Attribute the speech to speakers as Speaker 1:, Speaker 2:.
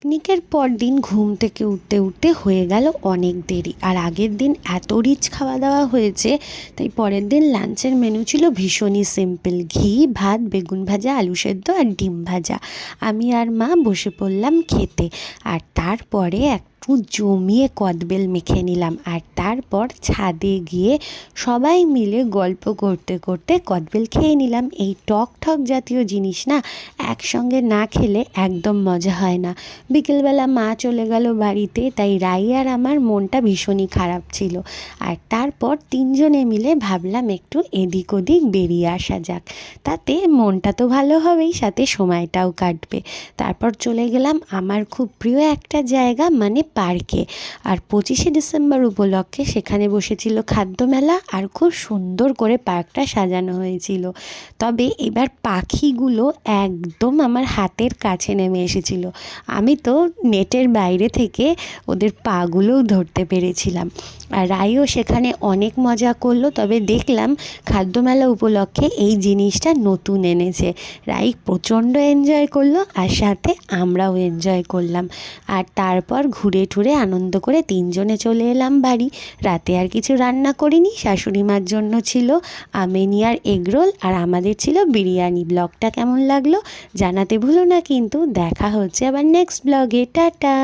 Speaker 1: পিকনিকের পর দিন ঘুম থেকে উঠতে উঠতে হয়ে গেল অনেক দেরি। আর আগের দিন এত রিচ খাওয়া দাওয়া হয়েছে, তাই পরের দিন লাঞ্চের মেনু ছিল ভীষণই সিম্পল, ঘি ভাত, বেগুন ভাজা, আলু সেদ্ধ আর ডিম ভাজা। আমি আর মা বসে পড়লাম খেতে। আর তারপরে একটু জমিয়ে কদবেল মেখে নিলাম। আর তারপর ছাদে গিয়ে সবাই মিলে গল্প করতে করতে কদবেল খেয়ে নিলাম। এই টক ঠক জাতীয় জিনিস না একসঙ্গে না খেলে একদম মজা হয় না। বিকেলবেলা মা চলে গেল বাড়িতে, তাই রাই আর আমার মনটা ভীষণই খারাপ ছিল। আর তারপর তিনজনে মিলে ভাবলাম একটু এদিক ওদিক বেরিয়ে আসা যাক, তাতে মনটা তো ভালো হবেই, সাথে সময়টাও কাটবে। তারপর চলে গেলাম আমার খুব প্রিয় একটা জায়গা, মানে পার্কে। আর 25শে ডিসেম্বর উপলক্ষে সেখানে বসেছিল খাদ্যমেলা, আর খুব সুন্দর করে পার্কটা সাজানো হয়েছিল। তবে এবার পাখিগুলো একদম আমার হাতের কাছে নেমে এসেছিল। আমি তো নেটের বাইরে থেকে ওদের পাগুলোও ধরতে পেরেছিলাম। আর রাইও সেখানে অনেক মজা করলো। তবে দেখলাম খাদ্যমেলা উপলক্ষে এই জিনিসটা নতুন এনেছে। রাই প্রচণ্ড এনজয় করলো, আর সাথে আমরাও এনজয় করলাম। আর তারপর ঘুরে টুরে আনন্দ করে তিনজনে চলে এলাম বাড়ি। রাতে আর কিছু রান্না করিনি, শাশুড়ি মার জন্য ছিল আমেনিয়ার এগরোল, আর আমাদের ছিল বিরিয়ানি। ব্লগটা কেমন লাগলো জানাতে ভুলো না কিন্তু। দেখা হচ্ছে আবার নেক্সট ব্লগে। টাটা।